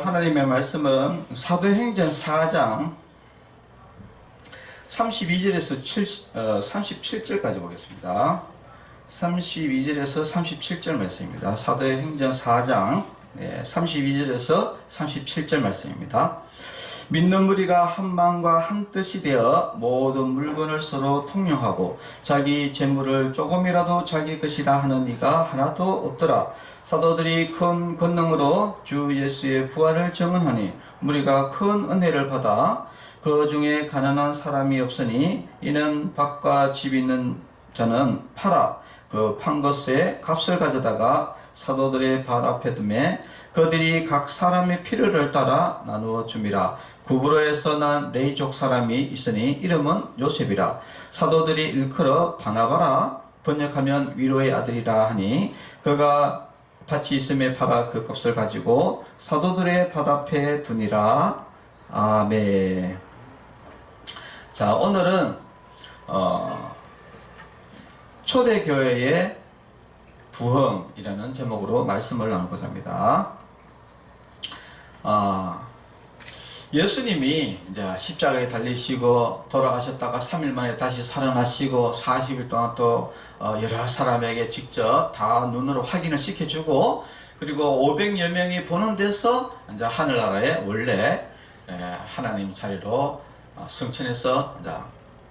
하나님의 말씀은 사도행전 4장 32절에서 37절까지 보겠습니다. 32절에서 37절 말씀입니다. 사도행전 4장 32절에서 37절 말씀입니다. 믿는 무리가 한 마음과 한 뜻이 되어 모든 물건을 서로 통용하고 자기 재물을 조금이라도 자기 것이라 하는 이가 하나도 없더라. 사도들이 큰 권능으로 주 예수의 부활을 증언하니 무리가 큰 은혜를 받아 그 중에 가난한 사람이 없으니 이는 밭과 집 있는 자는 팔아 그 판 것의 값을 가져다가 사도들의 발 앞에 두매 그들이 각 사람의 필요를 따라 나누어 줌이라. 구브로에서 난 레이족 사람이 있으니 이름은 요셉이라. 사도들이 일컬어 바나바라 번역하면 위로의 아들이라 하니 그가 밭이 있음에 팔아 그 값을 가지고 사도들의 발 앞에 두니라. 아멘. 자, 오늘은 초대교회의 부흥이라는 제목으로 말씀을 나누고자 합니다. 예수님이 이제 십자가에 달리시고 돌아가셨다가 3일 만에 다시 살아나시고 40일 동안 또 여러 사람에게 직접 다 눈으로 확인을 시켜주고 그리고 500여 명이 보는 데서 이제 하늘나라에 원래 하나님 자리로 승천해서 이제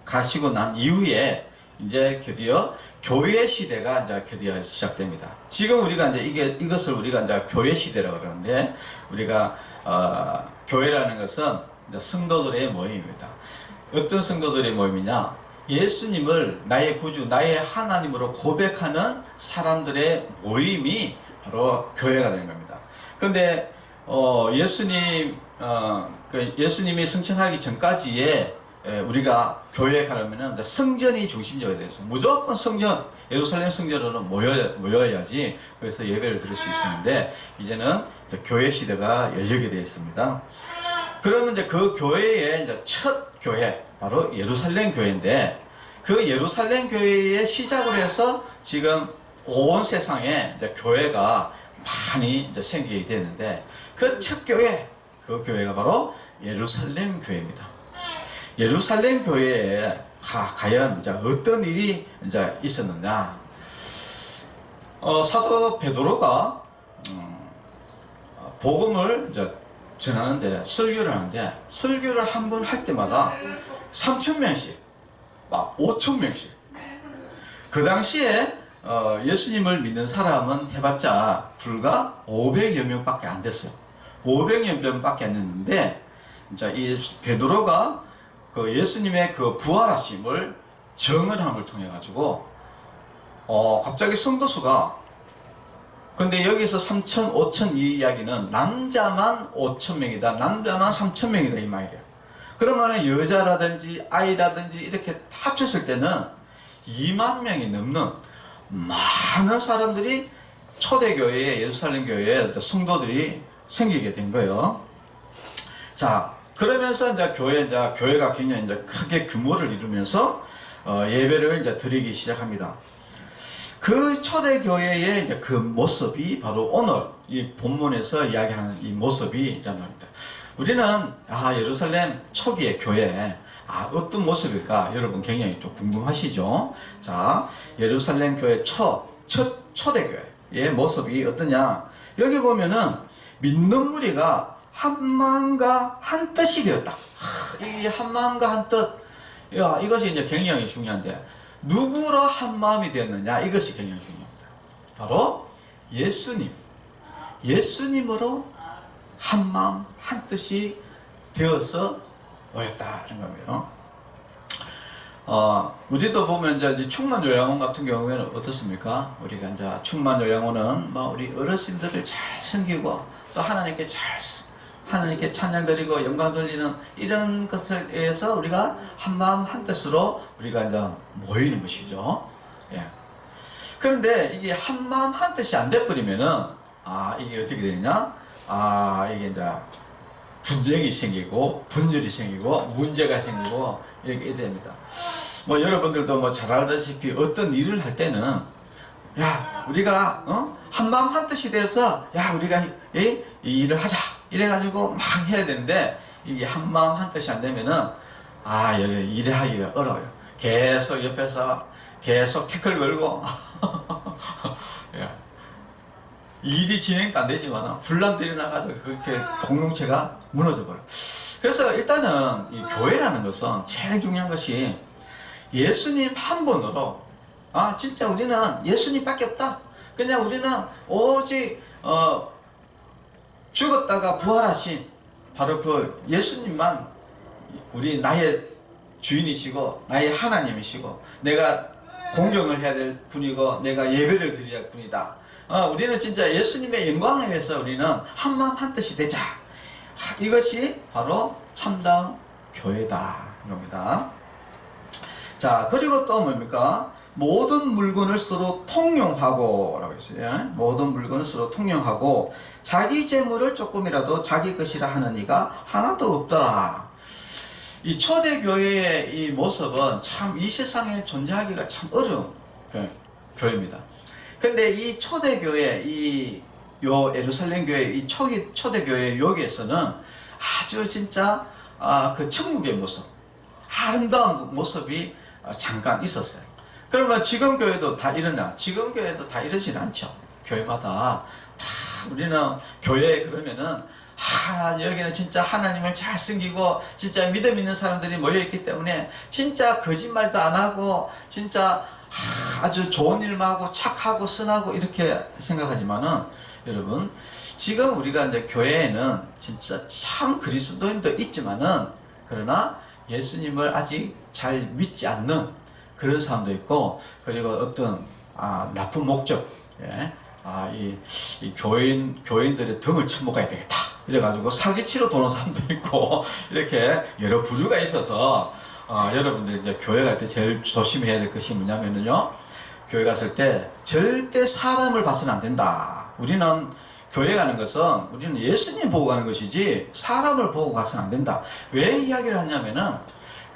가시고 난 이후에 이제 드디어 교회 시대가 이제 드디어 시작됩니다. 지금 우리가 이제 이것을 우리가 이제 교회 시대라고 그러는데 우리가 교회라는 것은 이제 성도들의 모임입니다. 어떤 성도들의 모임이냐? 예수님을 나의 구주, 나의 하나님으로 고백하는 사람들의 모임이 바로 교회가 된 겁니다. 그런데 예수님이 승천하기 전까지에 우리가 교회에 가려면 성전이 중심적이 됐어요. 무조건 성전, 예루살렘 성전으로 모여야지 그래서 예배를 드릴 수 있었는데 이제는 교회 시대가 열리게 되어 있습니다. 그러면 이제 그 교회의 이제 첫 교회, 바로 예루살렘 교회인데 그 예루살렘 교회의 시작으로 해서 지금 온 세상에 이제 교회가 많이 이제 생기게 되는데 그 첫 교회, 그 교회가 바로 예루살렘 교회입니다. 예루살렘 교회에 과연 이제 어떤 일이 이제 있었느냐? 사도 베드로가 복음을 이제 전하는데 설교를 하는데 설교를 한 번 할 때마다 3,000명씩, 막 5,000명씩. 그 당시에 예수님을 믿는 사람은 해봤자 불과 500여 명밖에 안 됐어요. 500여 명밖에 안 됐는데, 자, 이 베드로가 그 예수님의 그 부활하심을 증언함을 통해 가지고 갑자기 성도수가 근데 여기서 3,000, 5,000 이 이야기는 남자만 5,000명이다, 남자만 3,000명이다 이 말이에요. 그러면 여자라든지 아이라든지 이렇게 합쳤을 때는 2만 명이 넘는 많은 사람들이 초대교회에 예루살렘 교회에 성도들이 생기게 된 거예요. 자, 그러면서 이제 교회가 굉장히 이제 크게 규모를 이루면서 예배를 이제 드리기 시작합니다. 그 초대교회의 이제 그 모습이 바로 오늘 이 본문에서 이야기하는 이 모습이 이제 나옵니다. 우리는 예루살렘 초기의 교회 어떤 모습일까 여러분 굉장히 좀 궁금하시죠? 자, 예루살렘 교회 첫 초대교회의 모습이 어떠냐? 여기 보면은 믿는 무리가 한 마음과 한 뜻이 되었다. 이 한 마음과 한 뜻, 이것이 이제 굉장히 중요한데 누구로 한 마음이 되었느냐? 이것이 굉장히 중요합니다. 바로 예수님으로 한 마음 한 뜻이 되어서 모였다는 겁니다. 우리도 보면 이제 충만요양원 같은 경우에는 어떻습니까? 우리가 이제 충만요양원은 우리 어르신들을 잘 섬기고 또 하나님께 찬양 드리고 영광 돌리는 이런 것에 의해서 우리가 한 마음 한 뜻으로 우리가 이제 모이는 것이죠. 예. 그런데 이게 한 마음 한 뜻이 안 돼버리면은 이게 어떻게 되느냐? 이게 이제 분쟁이 생기고 분열이 생기고 문제가 생기고 이렇게 됩니다. 여러분들도 잘 알다시피 어떤 일을 할 때는 우리가 한 마음 한 뜻이 돼서 우리가 이 일을 하자. 이래가지고 막 해야 되는데 이게 한 마음 한 뜻이 안 되면은 일을 하기가 어려워요. 계속 옆에서 계속 태클 걸고 일이 진행도 안 되지만 분란도 일어나가지고 그렇게 공동체가 무너져 버려요. 그래서 일단은 이 교회라는 것은 제일 중요한 것이 예수님 한 분으로 진짜 우리는 예수님밖에 없다. 그냥 우리는 오직 죽었다가 부활하신 바로 그 예수님만 나의 주인이시고 나의 하나님이시고 내가 공경을 해야 될 분이고 내가 예배를 드려야 할 분이다. 우리는 진짜 예수님의 영광을 위해서 우리는 한 마음 한 뜻이 되자. 이것이 바로 참담 교회다 겁니다. 자, 그리고 또 뭡니까? 모든 물건을 서로 통용하고 라고 했어요. 모든 물건을 서로 통용하고 자기 재물을 조금이라도 자기 것이라 하는 이가 하나도 없더라. 이 초대교회의 이 모습은 참 이 세상에 존재하기가 참 어려운 교회입니다. 근데 이 초대교회, 예루살렘 교회, 이 초대교회 여기에서는 아주 진짜 그 천국의 모습, 아름다운 모습이 잠깐 있었어요. 그러면 지금 교회도 다 이러냐? 지금 교회도 다 이러진 않죠. 교회마다 다 우리는 교회에 그러면은 여기는 진짜 하나님을 잘 섬기고 진짜 믿음 있는 사람들이 모여있기 때문에 진짜 거짓말도 안 하고 진짜 아주 좋은 일만 하고 착하고 선하고 이렇게 생각하지만은 여러분 지금 우리가 이제 교회에는 진짜 참 그리스도인도 있지만은 그러나 예수님을 아직 잘 믿지 않는 그런 사람도 있고 그리고 어떤 나쁜 목적 이 교인들의 등을 쳐먹어야 되겠다 이래가지고 사기치러 도는 사람도 있고 이렇게 여러 부류가 있어서 여러분들 이제 교회 갈 때 제일 조심해야 될 것이 뭐냐면요 교회 갔을 때 절대 사람을 봐서는 안 된다. 우리는 교회 가는 것은 우리는 예수님 보고 가는 것이지 사람을 보고 가서는 안 된다. 왜 이야기를 하냐면은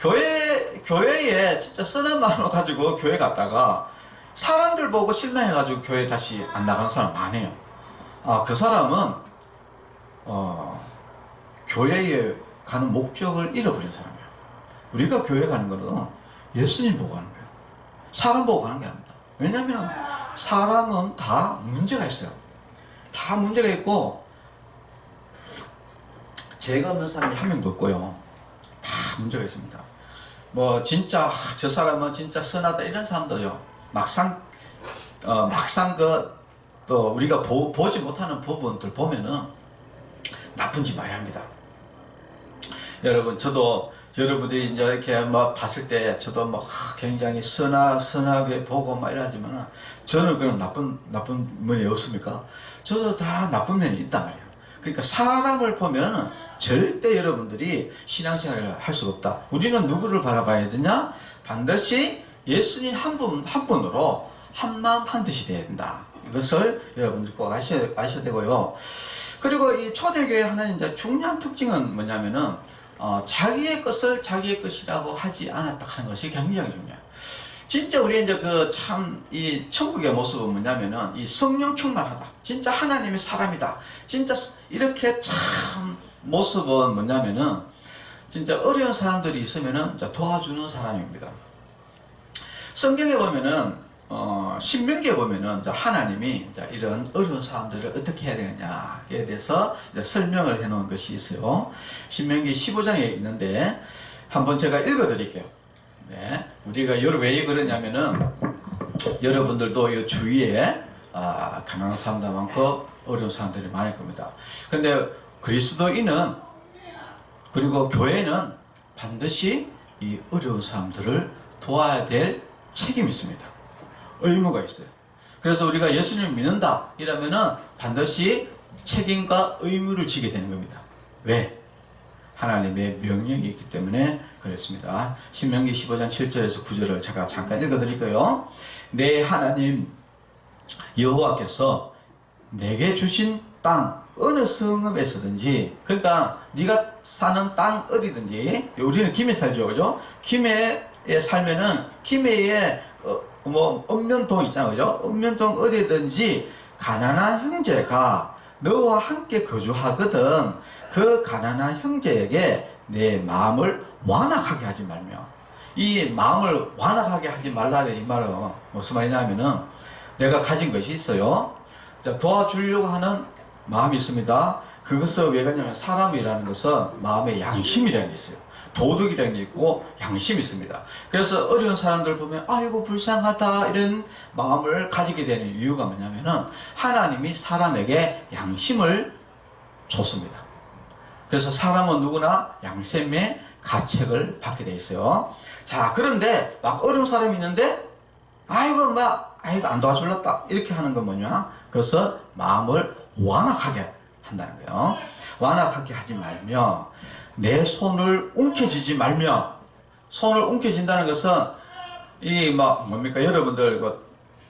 교회에 진짜 선한 마음을 가지고 교회 갔다가 사람들 보고 실망해가지고 교회 다시 안 나가는 사람 많아요. 그 사람은 교회에 가는 목적을 잃어버린 사람이에요. 우리가 교회 가는 거는 예수님 보고 가는 거예요. 사람 보고 가는 게 아닙니다. 왜냐하면 사람은 다 문제가 있어요. 다 문제가 있고 죄가 없는 사람이 한 명도 없고요. 다 문제가 있습니다. 뭐 진짜 저 사람은 진짜 선하다 이런 사람도요. 막상 또 우리가 보지 못하는 부분들 보면은 나쁜 짓 많이 합니다. 여러분 저도 여러분들이 이제 이렇게 막 봤을 때 저도 막 굉장히 선하게 보고 막 이러지만 저는 그런 나쁜 면이 없습니까? 저도 다 나쁜 면이 있단 말이에요. 그러니까 사람을 보면 절대 여러분들이 신앙생활을 할 수가 없다. 우리는 누구를 바라봐야 되냐? 반드시 예수님 한 분으로 한 마음 한 뜻이 되어야 된다. 이것을 여러분들 꼭 아셔야 되고요. 그리고 이 초대교회 하나의 이제 중요한 특징은 뭐냐면은 자기의 것을 자기의 것이라고 하지 않았다 하는 것이 굉장히 중요해요. 진짜 우리 이제 이 천국의 모습은 뭐냐면은 이 성령 충만하다. 진짜 하나님의 사람이다. 진짜 이렇게 참 모습은 뭐냐면은 진짜 어려운 사람들이 있으면은 도와주는 사람입니다. 성경에 보면은 신명기에 보면은 하나님이 이런 어려운 사람들을 어떻게 해야 되느냐에 대해서 설명을 해 놓은 것이 있어요. 신명기 15장에 있는데 한번 제가 읽어 드릴게요. 네. 우리가 왜 그러냐면은 여러분들도 이 주위에 가난한 사람도 많고 어려운 사람들이 많을 겁니다. 근데 그리스도인은 그리고 교회는 반드시 이 어려운 사람들을 도와야 될 책임이 있습니다. 의무가 있어요. 그래서 우리가 예수님을 믿는다 이러면은 반드시 책임과 의무를 지게 되는 겁니다. 왜? 하나님의 명령이 있기 때문에 그렇습니다. 신명기 15장 7절에서 9절을 제가 잠깐 읽어드릴게요. 내 하나님 여호와께서 내게 주신 땅 어느 성읍에서든지, 그러니까 네가 사는 땅 어디든지, 우리는 김해 살죠, 그죠? 김해에 살면은 김해에 읍면동 있잖아요, 그죠? 읍면동 어디든지 가난한 형제가 너와 함께 거주하거든 그 가난한 형제에게 내 마음을 완악하게 하지 말며. 이 마음을 완악하게 하지 말라는 이 말은 무슨 말이냐면은 내가 가진 것이 있어요. 자, 도와주려고 하는 마음이 있습니다. 그것을 왜 그러냐면 사람이라는 것은 마음에 양심이라는 게 있어요. 도덕이라는 게 있고 양심이 있습니다. 그래서 어려운 사람들 보면 아이고 불쌍하다 이런 마음을 가지게 되는 이유가 뭐냐면은 하나님이 사람에게 양심을 줬습니다. 그래서 사람은 누구나 양심의 가책을 받게 돼 있어요. 자, 그런데 막 어려운 사람이 있는데 아이고 안 도와줄렀다 이렇게 하는 건 뭐냐? 그것은 마음을 완악하게 한다는 거예요. 완악하게 하지 말며 내 손을 움켜쥐지 말며. 손을 움켜쥔다는 것은 이 뭡니까 여러분들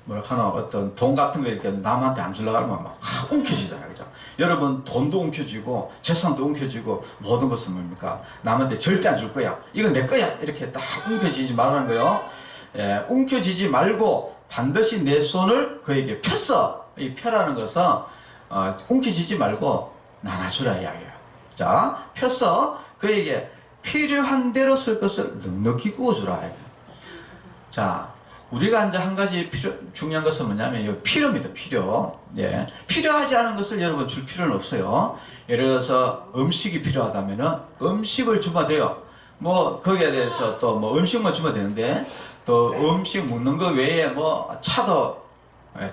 뭐랄까나 어떤 돈 같은 거 이렇게 남한테 안 주려고 하면 막 움켜쥐잖아요, 그죠? 여러분 돈도 움켜쥐고 재산도 움켜쥐고 모든 것은 뭡니까 남한테 절대 안 줄 거야, 이건 내 거야 이렇게 딱 움켜쥐지 말라는 거예요. 예, 움켜쥐지 말고 반드시 내 손을 그에게 폈어. 이 펴라는 것은 움켜쥐지 말고 나눠주라 이야기예요. 자, 펴서 그에게 필요한 대로 쓸 것을 넉넉히 구워주라. 자, 우리가 이제 한 가지 중요한 것은 뭐냐면 이 필요입니다. 필요. 예, 필요하지 않은 것을 여러분 줄 필요는 없어요. 예를 들어서 음식이 필요하다면은 음식을 주면 돼요. 거기에 대해서 또 음식만 주면 되는데 또 음식 먹는 거 외에 차도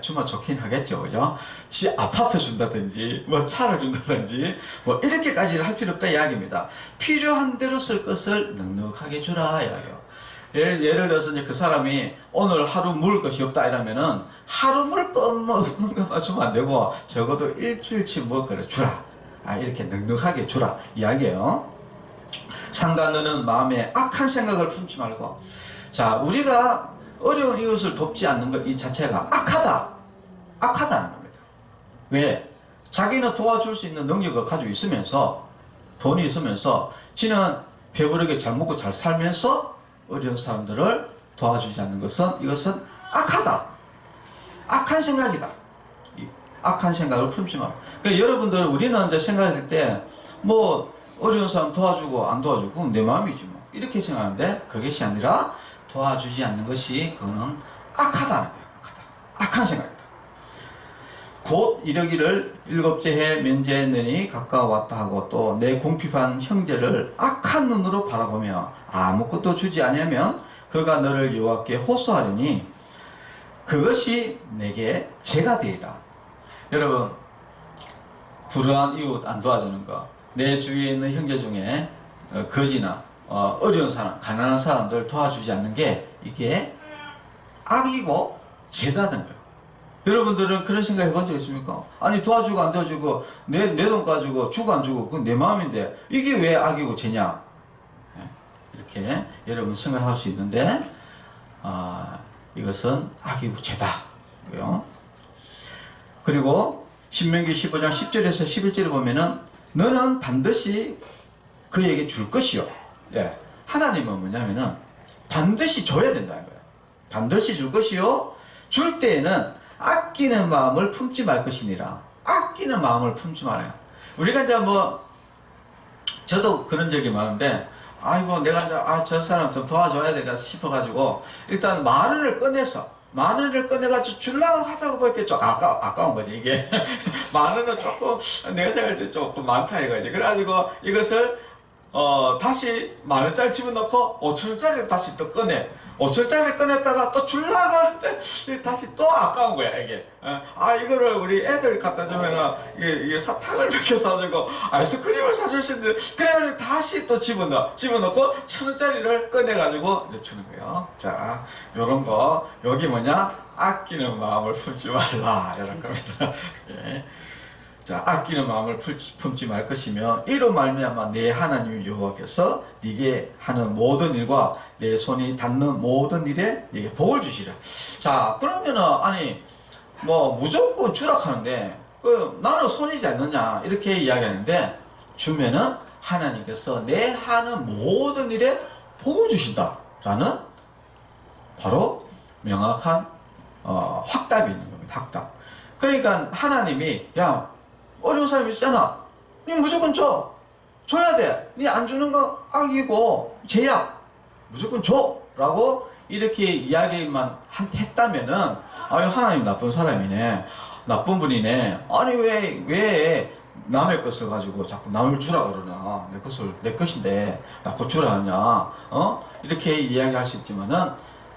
주면 좋긴 하겠죠, 그죠? 지 아파트 준다든지, 차를 준다든지, 이렇게까지 할 필요 없다 이야기입니다. 필요한 대로 쓸 것을 넉넉하게 주라 이야기요. 예를 들어서 이제 그 사람이 오늘 하루 먹을 것이 없다 이러면은 하루 먹을 것만 주면 안 되고 적어도 일주일치 먹을 거를 주라. 이렇게 넉넉하게 주라 이야기예요. 상가 너는 마음에 악한 생각을 품지 말고. 자, 우리가 어려운 이웃을 돕지 않는 것 이 자체가 악하다는 겁니다. 왜? 자기는 도와줄 수 있는 능력을 가지고 있으면서 돈이 있으면서 지는 배부르게 잘 먹고 잘 살면서 어려운 사람들을 도와주지 않는 것은 이것은 악하다. 악한 생각이다. 악한 생각을 품지 마. 그러니까 여러분들 우리는 이제 생각할 때 어려운 사람 도와주고 안 도와주고 그건 내 마음이지 이렇게 생각하는데 그것이 아니라 도와주지 않는 것이 그거는 악하다는 거예요. 악한 생각이다. 곧 이르기를 일곱째 해 면제했느니 가까워왔다 하고 또 내 궁핍한 형제를 악한 눈으로 바라보며 아무것도 주지 아니하면 그가 너를 여호와께 호소하리니 그것이 내게 죄가 되리라. 여러분, 불우한 이웃 안 도와주는 거, 내 주위에 있는 형제 중에 거지나 어려운 사람, 가난한 사람들 도와주지 않는 게 이게 악이고 죄다는 거예요. 여러분들은 그런 생각 해본 적 있습니까? 아니 도와주고 안 도와주고 내 돈 가지고 주고 안 주고 그건 내 마음인데 이게 왜 악이고 죄냐? 이렇게 여러분 생각할 수 있는데 이것은 악이고 죄다고요. 그리고 신명기 15장 10절에서 11절에 보면은 너는 반드시 그에게 줄 것이요. 예, 하나님은 뭐냐면은 반드시 줘야 된다는 거예요. 반드시 줄 것이요. 줄 때에는 아끼는 마음을 품지 말 것이니라. 아끼는 마음을 품지 말아요. 우리가 이제 저도 그런 적이 많은데 아이고 내가 이제 저 사람 좀 도와줘야 되겠다 싶어가지고 일단 10,000원을 꺼내가지고 주려고 하다가 보니까 좀 아까운 거지 이게. 10,000원은 조금 내가 생각할 때 조금 많다 이거지. 그래가지고 이것을 다시 10,000원짜리 집어넣고 5,000원짜리를 다시 또 꺼내. 5,000원짜리 꺼냈다가 또 주려고 하는데 다시 또 아까운 거야 이게. 이거를 우리 애들 갖다 주면은 이게 사탕을 몇 개 사주고 아이스크림을 사줄 수 있는데 그래가지고 다시 또 집어넣고 1,000원짜리를 꺼내가지고 이제 주는 거예요. 자, 요런 거 여기 뭐냐? 아끼는 마음을 품지 말라 이런 겁니다. 예. 자, 아끼는 마음을 품지 말 것이며 이로 말미암아 내 하나님 여호와께서 네게 하는 모든 일과 내 손이 닿는 모든 일에 네게 복을 주시라. 자, 그러면은 아니 무조건 주라 하는데 나는 손이지 않느냐 이렇게 이야기하는데 주면은 하나님께서 내 하는 모든 일에 복을 주신다라는 바로 명확한 확답이 있는 겁니다. 확답. 그러니까 하나님이 어려운 사람이 있잖아. 니 무조건 줘. 줘야 돼. 니 안 주는 거 악이고 죄야. 무조건 줘. 라고 이렇게 이야기만 했다면은 아유 하나님 나쁜 사람이네. 나쁜 분이네. 아니 왜 남의 것을 가지고 자꾸 남을 주라 그러냐. 내 것인데 나고 주라 하냐. 이렇게 이야기할 수 있지만은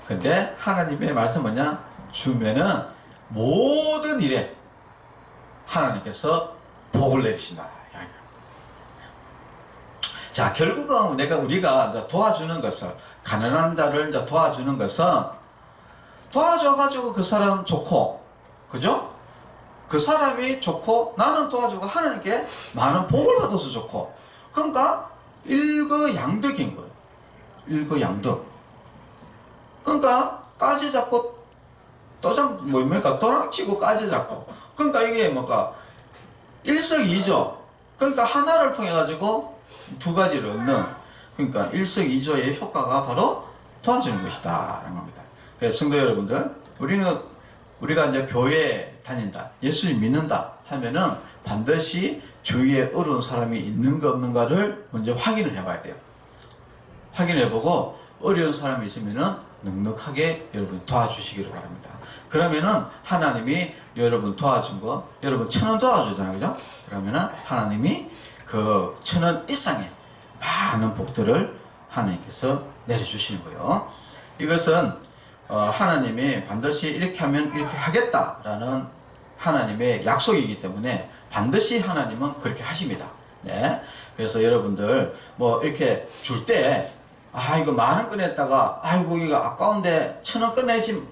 근데 하나님의 말씀 뭐냐? 주면은 모든 일에 하나님께서 복을 내리신다. 자, 결국은 우리가 이제 도와주는 것을, 가난한 자를 이제 도와주는 것은 도와줘가지고 그 사람 좋고, 그죠? 그 사람이 좋고, 나는 도와주고 하나님께 많은 복을 받아서 좋고, 그러니까 일거양득인 거예요. 일거양득. 그러니까 까지 잡고 뭡니까? 도락치고 까지 잡고. 그러니까 이게 뭔가 일석이조. 그러니까 하나를 통해 가지고 두 가지를 얻는, 그러니까 일석이조의 효과가 바로 도와주는 것이다 라는 겁니다. 그래서 성도 여러분들, 우리가 이제 교회에 다닌다, 예수님 믿는다 하면은 반드시 주위에 어려운 사람이 있는가 없는가를 먼저 확인을 해봐야 돼요. 확인해보고 어려운 사람이 있으면은 넉넉하게 여러분 도와주시기를 바랍니다. 그러면은 하나님이 여러분 도와준 거, 여러분 1,000원 도와주잖아요, 그죠? 그러면은 하나님이 그 1,000원 이상의 많은 복들을 하나님께서 내려주시는 거예요. 이것은 하나님이 반드시 이렇게 하면 이렇게 하겠다라는 하나님의 약속이기 때문에 반드시 하나님은 그렇게 하십니다. 네. 그래서 여러분들 뭐 이렇게 줄 때 이거 10,000원 꺼냈다가 아이고 이거 아까운데 1,000원 꺼내지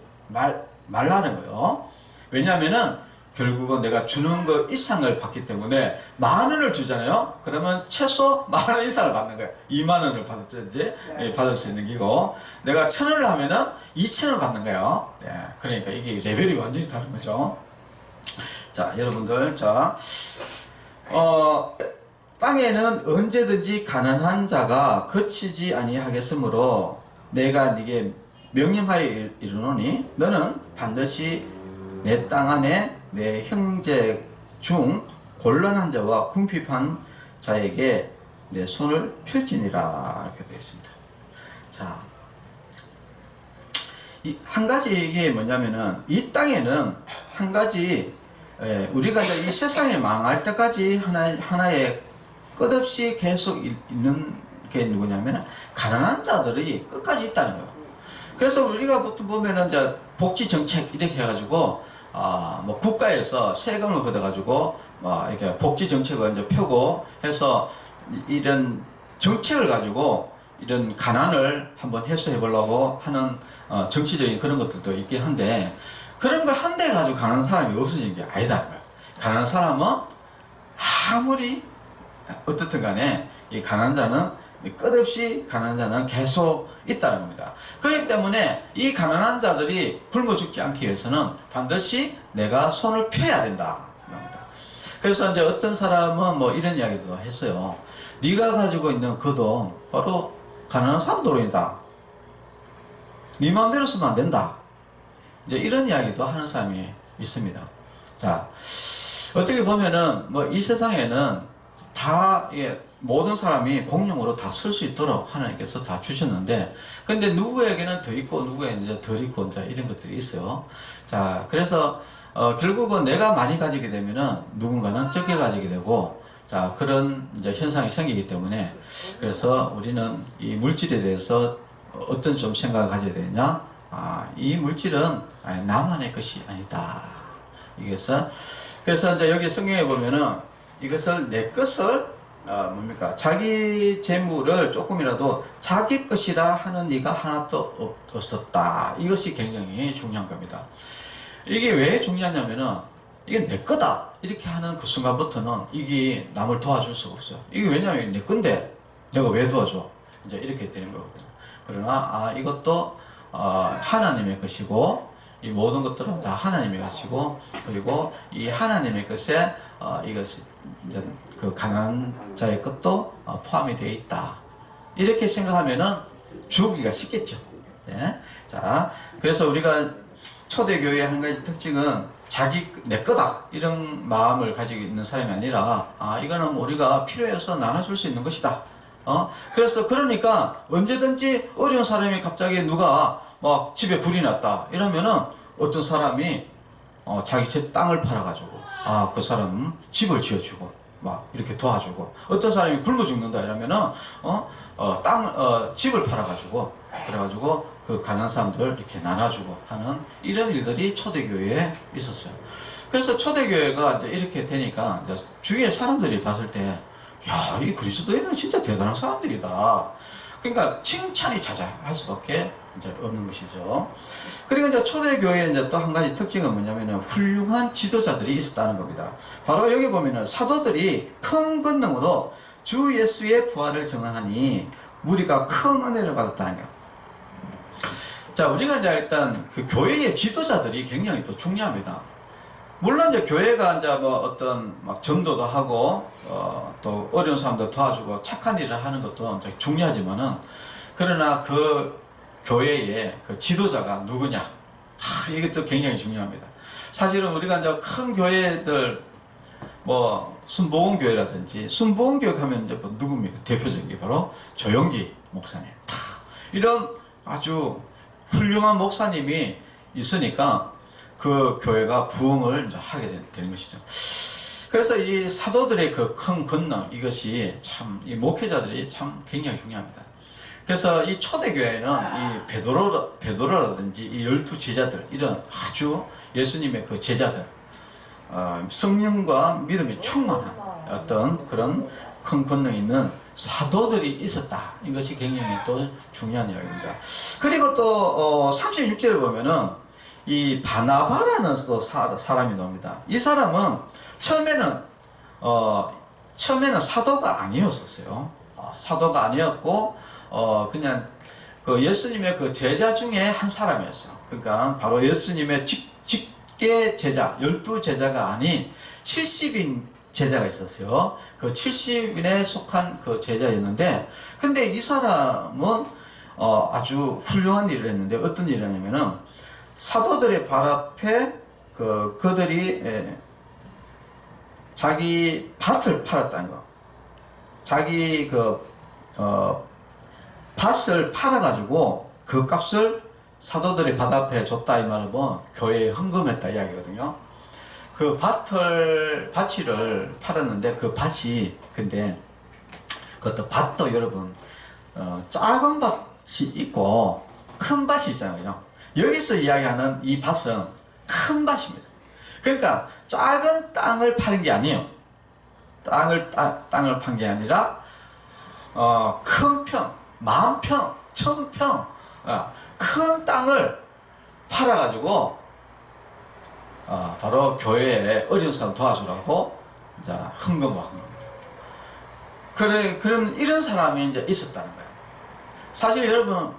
말라는 거예요. 왜냐하면은 결국은 내가 주는 거 이상을 받기 때문에 10,000원을 주잖아요. 그러면 최소 10,000원 이상을 받는 거예요. 20,000원을 받았든지 받을 수 있는 기고, 내가 1,000원을 하면은 2,000원 받는 거예요. 네, 그러니까 이게 레벨이 완전히 다른 거죠. 자, 여러분들, 땅에는 언제든지 가난한 자가 거치지 아니하겠으므로 내가 네게 명령하여 이르노니 너는 반드시 내 땅 안에 내 형제 중 곤란한 자와 궁핍한 자에게 내 손을 펼치니라 이렇게 되어 있습니다. 자, 한 가지 이게 뭐냐면은 이 땅에는 한 가지 우리가 이 세상에 망할 때까지 하나의 끝없이 계속 있는 게 누구냐면 가난한 자들이 끝까지 있다는 거예요. 그래서 우리가 보통 보면은 이제 복지 정책 이렇게 해가지고 뭐 국가에서 세금을 걷어가지고 뭐 이렇게 복지 정책을 이제 펴고 해서 이런 정책을 가지고 이런 가난을 한번 해소해 보려고 하는 정치적인 그런 것들도 있긴 한데 그런 걸 한데 가지고 가난한 사람이 없어지는 게 아니다. 가난한 사람은 아무리 어떻든 간에 이 가난한 자는 끝없이 가난한 자는 계속 있다는 겁니다. 그렇기 때문에 이 가난한 자들이 굶어 죽지 않기 위해서는 반드시 내가 손을 펴야 된다. 그래서 이제 어떤 사람은 뭐 이런 이야기도 했어요. 네가 가지고 있는 그 돈 바로 가난한 사람 돈이다. 네 마음대로 쓰면 안 된다. 이제 이런 이야기도 하는 사람이 있습니다. 자, 어떻게 보면은 뭐 이 세상에는 다 모든 사람이 공용으로 다 쓸 수 있도록 하나님께서 다 주셨는데, 근데 누구에게는 더 있고 누구에게는 이제 덜 있고 이제 이런 것들이 있어요. 자, 그래서 결국은 내가 많이 가지게 되면은 누군가는 적게 가지게 되고, 자, 그런 이제 현상이 생기기 때문에, 그래서 우리는 이 물질에 대해서 어떤 좀 생각을 가져야 되느냐? 이 물질은 나만의 것이 아니다. 그래서 이제 여기 성경에 보면은 이것을 내 것을 뭡니까? 자기 재물을 조금이라도 자기 것이라 하는 이가 하나도 없었다. 이것이 굉장히 중요한 겁니다. 이게 왜 중요하냐면은 이게 내 거다 이렇게 하는 그 순간부터는 이게 남을 도와줄 수가 없어요. 이게 왜냐면 내 건데 내가 왜 도와줘? 이제 이렇게 되는 거거든요. 그러나 이것도 하나님의 것이고 이 모든 것들은 다 하나님의 것이고, 그리고 이 하나님의 것에 이것이 이제 그 가난한 자의 것도 포함이 되어 있다. 이렇게 생각하면은 주기가 쉽겠죠. 네. 자, 그래서 우리가 초대교회의 한 가지 특징은 자기 내 거다 이런 마음을 가지고 있는 사람이 아니라 이거는 우리가 필요해서 나눠줄 수 있는 것이다. 그래서 그러니까 언제든지 어려운 사람이 갑자기 누가 막 집에 불이 났다 이러면은 어떤 사람이 자기 집 땅을 팔아가지고 그 사람 집을 지어주고 막 이렇게 도와주고, 어떤 사람이 굶어 죽는다 이러면은 집을 팔아가지고 그래가지고 그 가난한 사람들 이렇게 나눠주고 하는 이런 일들이 초대교회에 있었어요. 그래서 초대교회가 이제 이렇게 되니까 이제 주위의 사람들이 봤을 때, 야, 이 그리스도인은 진짜 대단한 사람들이다. 그러니까 칭찬이 자자할 수밖에 이제 없는 것이죠. 그리고 이제 초대교회의 이제 또 한 가지 특징은 뭐냐면은 훌륭한 지도자들이 있었다는 겁니다. 바로 여기 보면은 사도들이 큰 권능으로 주 예수의 부활을 증언하니 무리가 큰 은혜를 받았다는 거예요. 자, 우리가 이제 일단 그 교회의 지도자들이 굉장히 또 중요합니다. 물론 이제 교회가 이제 뭐 어떤 막 전도도 하고 또 어려운 사람들 도와주고 착한 일을 하는 것도 이제 중요하지만은, 그러나 그 교회의 그 지도자가 누구냐, 이것도 굉장히 중요합니다. 사실은 우리가 이제 큰 교회들 뭐 순복음교회라든지, 순복음교회 하면 이제 뭐 누굽니까? 대표적인 게 바로 조영기 목사님. 이런 아주 훌륭한 목사님이 있으니까 그 교회가 부흥을 이제 하게 되는 것이죠. 그래서 이 사도들의 그 큰 권능, 이것이 참, 이 목회자들이 참 굉장히 중요합니다. 그래서 이 초대교회는 이 베드로라든지 이 12 제자들, 이런 아주 예수님의 그 제자들, 성령과 믿음이 충만한 어떤 그런 큰 권능이 있는 사도들이 있었다. 이것이 굉장히 또 중요한 이야기입니다. 그리고 또 36절을 보면은 이 바나바라는 또 사람이 나옵니다. 이 사람은 처음에는 사도가 아니었었어요. 사도가 아니었고 그냥 그 예수님의 그 제자 중에 한 사람이었어. 그러니까 바로 예수님의 직계 제자, 12 제자가 아닌 70인 제자가 있었어요. 그 70인에 속한 그 제자였는데, 근데 이 사람은 아주 훌륭한 일을 했는데, 어떤 일을 했냐면은 사도들의 발 앞에 그들이 자기 밭을 팔았다는 거. 자기 밭을 팔아가지고 그 값을 사도들의 밭 앞에 줬다, 이 말은 뭐 교회에 헌금했다 이야기거든요. 그 밭을 팔았는데 그 밭이, 근데 그것도 밭도 여러분 작은 밭이 있고 큰 밭이 있잖아요. 여기서 이야기하는 이 밭은 큰 밭입니다. 그러니까 작은 땅을 파는 게 아니에요. 땅을 판 게 아니라 큰 평, 10,000평, 1,000평 큰 땅을 팔아가지고 바로 교회에 어려운 사람 도와주라고 이제 헌금을 한 겁니다. 그런 이런 사람이 이제 있었다는 거예요. 사실 여러분,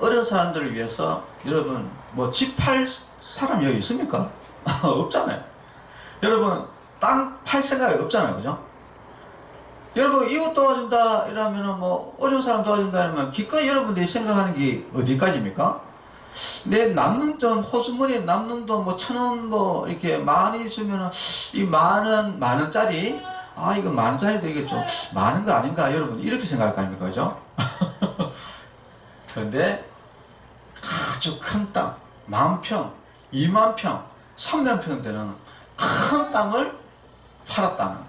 어려운 사람들을 위해서 여러분 뭐 집 팔 사람 여기 있습니까? 없잖아요. 여러분 땅 팔 생각이 없잖아요, 그죠? 여러분 이웃 도와준다 이러면은 뭐 어려운 사람 도와준다 이러면 기껏 여러분들이 생각하는 게 어디까지입니까? 내 남는 돈, 호주머니에 남는 돈 뭐 1,000원 뭐 이렇게 많이 주면은 이 만 원짜리, 이거 만 원짜리도 이게 좀 많은 거 아닌가, 여러분 이렇게 생각할 거 아닙니까, 그죠? 그런데 아주 큰 땅, 10,000평, 20,000평, 30,000평 되는 큰 땅을 팔았다는 거예요.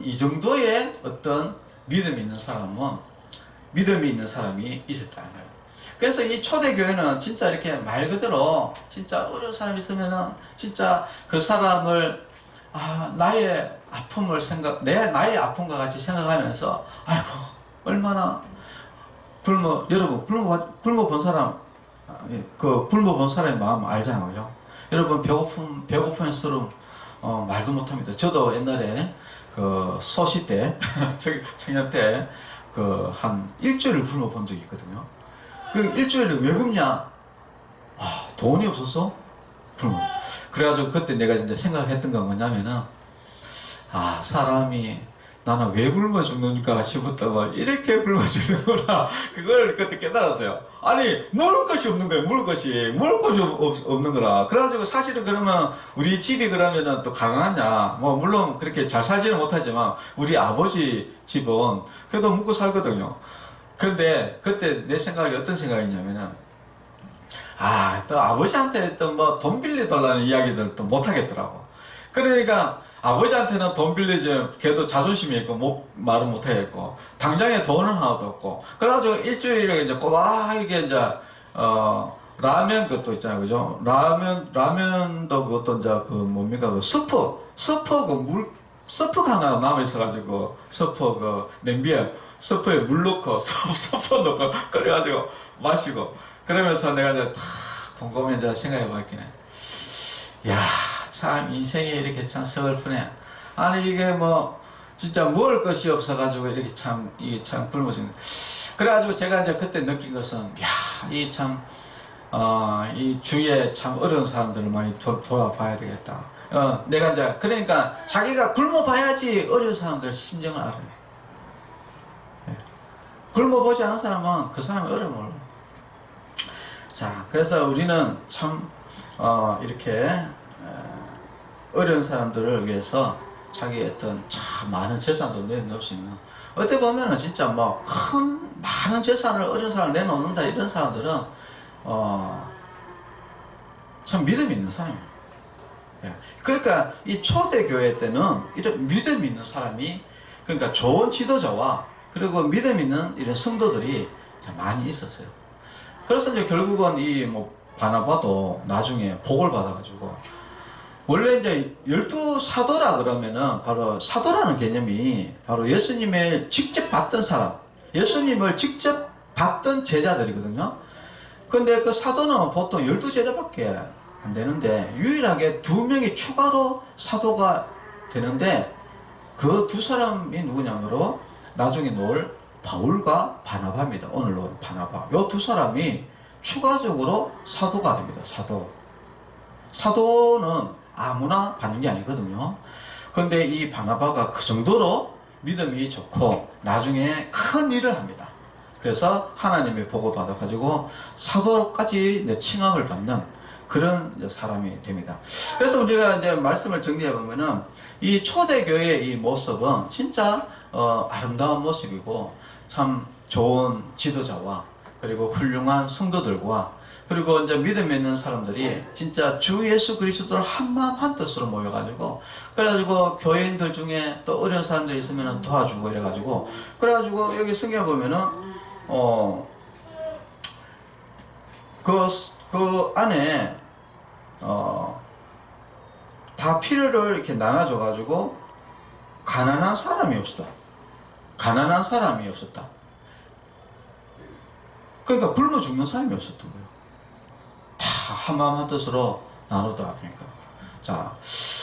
이 정도의 어떤 믿음이 있는 사람이 있었다는 거예요. 그래서 이 초대교회는 진짜 이렇게 말 그대로 진짜 어려운 사람이 있으면은 진짜 그 사람을 나의 아픔을 나의 아픔과 같이 생각하면서, 아이고 얼마나 여러분 굶어 본 사람, 굶어 본 사람의 마음 알잖아요. 여러분 배고픔의 서름 말도 못합니다. 저도 옛날에 소시 때 청년 때 한 일주일을 굶어 본 적이 있거든요. 그 일주일을 왜 굶냐? 돈이 없어서 굶어. 그래가지고 그때 내가 이제 생각했던 건 뭐냐면은, 사람이 나는 왜 굶어 죽는가 싶었다가 이렇게 굶어 죽는구나. 그걸 그때 깨달았어요. 아니 먹을 것이 없는 거예요. 먹을 것이 없는 거라. 그래가지고 사실은 그러면 우리 집이 그러면은 또 가난하냐? 뭐 물론 그렇게 잘 살지는 못하지만 우리 아버지 집은 그래도 먹고 살거든요. 근데 그때 내 생각이 어떤 생각이냐면은 또 아버지한테 또 뭐 돈 빌려달라는 이야기들 또 못하겠더라고. 그러니까 아버지한테는 돈 빌리지, 걔도 자존심이 있고, 말은 못하겠고, 당장에 돈은 하나도 없고, 그래가지고 일주일에 이제 꼬박하게 이제, 라면 그것도 있잖아요. 그죠? 라면도 그것도 이제 뭡니까? 스프가 하나 남아있어가지고, 냄비에, 스프에 물 넣고, 스프 넣고, 끓여가지고 마시고, 그러면서 내가 이제 탁 곰곰이 이제 생각해봤긴 해. 야, 참 인생이 이렇게 참 서글프네. 아니 이게 뭐 진짜 먹을 것이 없어가지고 이렇게 이게 참 굶어 죽는. 그래가지고 제가 이제 그때 느낀 것은 이 참 이 주위에 참 어려운 사람들을 많이 돌아봐야 되겠다. 내가 이제 그러니까 자기가 굶어봐야지 어려운 사람들 심정을 알아요. 네. 굶어보지 않은 사람은 그 사람의 어려움을 몰라. 자, 그래서 우리는 참 이렇게 어려운 사람들을 위해서 자기의 어떤 참 많은 재산도 내놓을 수 있는, 어떻게 보면은 진짜 뭐 많은 재산을 어려운 사람을 내놓는다 이런 사람들은 참 믿음이 있는 사람이에요. 그러니까 이 초대교회 때는 이런 믿음 있는 사람이, 그러니까 좋은 지도자와 그리고 믿음 있는 이런 성도들이 참 많이 있었어요. 그래서 이제 결국은 이 뭐 바나바도 나중에 복을 받아가지고, 원래 이제 12사도라 그러면은 바로 사도라는 개념이 바로 예수님을 직접 봤던 사람, 예수님을 직접 봤던 제자들이거든요. 근데 그 사도는 보통 12제자밖에 안 되는데 유일하게 2명이 추가로 사도가 되는데, 그 두 사람이 누구냐면 나중에 놓을 바울과 바나바입니다. 오늘 놓을 바나바. 요 두 사람이 추가적으로 사도가 됩니다. 사도는 아무나 받는 게 아니거든요. 그런데 이 바나바가 그 정도로 믿음이 좋고 나중에 큰 일을 합니다. 그래서 하나님의 복을 받아가지고 사도까지 칭함을 받는 그런 사람이 됩니다. 그래서 우리가 이제 말씀을 정리해 보면은 이 초대교회의 이 모습은 진짜 아름다운 모습이고, 참 좋은 지도자와 그리고 훌륭한 성도들과 그리고 이제 믿음 있는 사람들이 진짜 주 예수 그리스도를 한마음 한뜻으로 모여가지고, 그래가지고 교회인들 중에 또 어려운 사람들이 있으면 도와주고 이래가지고, 그래가지고 여기 성경 보면은 그 안에 다 필요를 이렇게 나눠줘가지고 가난한 사람이 없었다. 가난한 사람이 없었다. 그러니까 굶어 죽는 사람이 없었던 거예요. 다 한마음 한뜻으로 나누다 보니까. 자,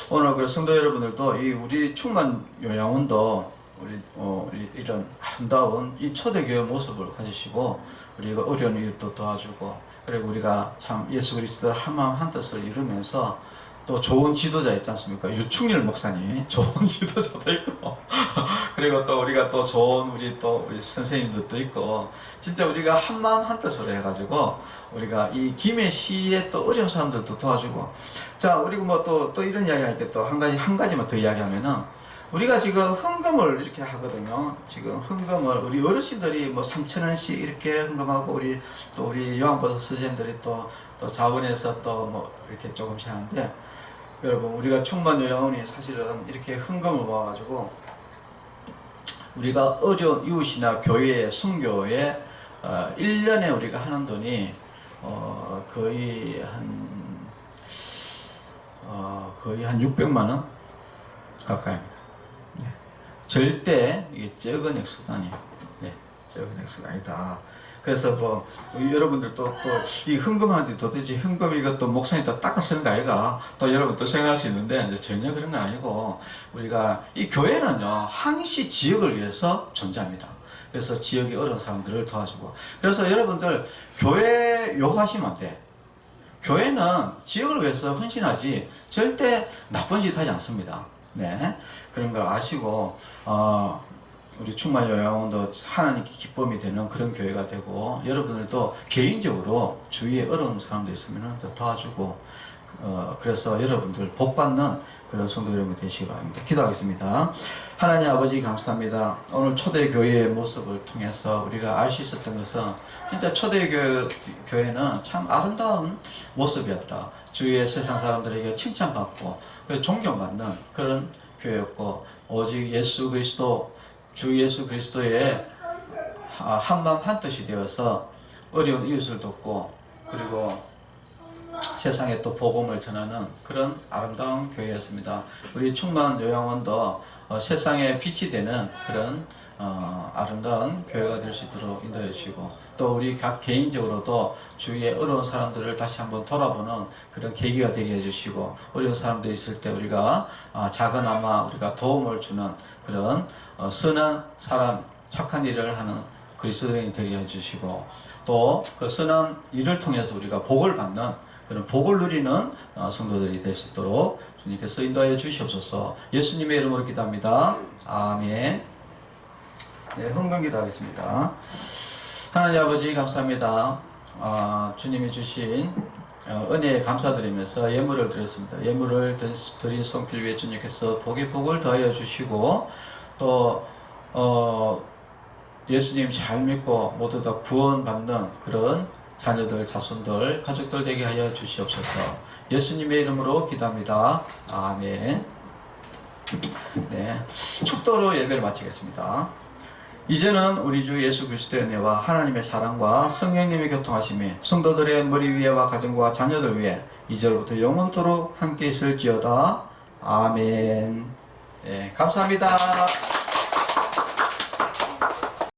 오늘 그 성도 여러분들도 이 우리 충만 요양원도 우리 이런 아름다운 이 초대교회 모습을 가지시고, 우리가 어려운 이웃도 도와주고, 그리고 우리가 참 예수 그리스도 한마음 한뜻을 이루면서 또 좋은 지도자 있지 않습니까? 유충일 목사님 좋은 지도자도 있고 그리고 또 우리가 또 좋은 우리 선생님들도 있고, 진짜 우리가 한마음 한뜻으로 해가지고 우리가 이 김해시의 또 어려운 사람들도 도와주고. 자, 우리가 뭐 또 이런 이야기 할게, 또 한 가지만 더 이야기하면은, 우리가 지금 헌금을 이렇게 하거든요. 지금 헌금을 우리 어르신들이 뭐 3,000원씩 이렇게 헌금하고, 우리 요한보서 선생님들이 또 자원에서 또 뭐 이렇게 조금씩 하는데, 여러분 우리가 충만 요양원이 사실은 이렇게 헌금을 모아가지고 우리가 어려운 이웃이나 교회에 선교에 1년에 우리가 하는 돈이 거의 한 600만 원 가까이입니다. 네. 절대 이게 적은 액수가 아니에요. 네, 적은 액수가 아니다. 그래서 뭐 여러분들도 또 이 헌금하는데 도대체 헌금 이것도 목사님 또 닦아 쓰는 거 아이가, 또 여러분 또 생각할 수 있는데, 이제 전혀 그런 건 아니고, 우리가 이 교회는요 항시 지역을 위해서 존재합니다. 그래서 지역이 어려운 사람들을 도와주고, 그래서 여러분들 교회 욕하시면 안 돼. 교회는 지역을 위해서 헌신하지 절대 나쁜 짓 하지 않습니다. 네, 그런 걸 아시고 우리 충만요양원도 하나님께 기쁨이 되는 그런 교회가 되고, 여러분들도 개인적으로 주위에 어려운 사람들 있으면 도와주고, 그래서 여러분들 복받는 그런 성도 여러분 되시기 바랍니다. 기도하겠습니다. 하나님 아버지 감사합니다. 오늘 초대교회의 모습을 통해서 우리가 알 수 있었던 것은 진짜 초대교회는 참 아름다운 모습이었다. 주위의 세상 사람들에게 칭찬받고 존경받는 그런 교회였고, 오직 예수 그리스도, 주 예수 그리스도의 한마음 한뜻이 되어서 어려운 이웃을 돕고, 그리고 세상에 또 복음을 전하는 그런 아름다운 교회였습니다. 우리 충만 요양원도 세상에 빛이 되는 그런 아름다운 교회가 될 수 있도록 인도해 주시고, 또 우리 각 개인적으로도 주위에 어려운 사람들을 다시 한번 돌아보는 그런 계기가 되게 해주시고, 어려운 사람들이 있을 때 우리가 작은아마 우리가 도움을 주는 그런 선한 사람, 착한 일을 하는 그리스도인이 되게 해주시고, 또 그 선한 일을 통해서 우리가 복을 받는 그런 복을 누리는 성도들이 될 수 있도록 주님께서 인도하여 주시옵소서. 예수님의 이름으로 기도합니다. 아멘. 네, 헌금 기도하겠습니다. 하나님 아버지 감사합니다. 주님이 주신 은혜에 감사드리면서 예물을 드렸습니다. 예물을 드린 손길 위에 주님께서 복에 복을 더하여 주시고, 또 예수님 잘 믿고 모두 다 구원받는 그런 자녀들, 자손들, 가족들 되게 하여 주시옵소서. 예수님의 이름으로 기도합니다. 아멘. 네, 축도로 예배를 마치겠습니다. 이제는 우리 주 예수 그리스도의 은혜와 하나님의 사랑과 성령님의 교통하심이 성도들의 머리 위에와 가정과 자녀들 위에 이제로부터 영원토록 함께 있을지어다. 아멘. 네, 감사합니다.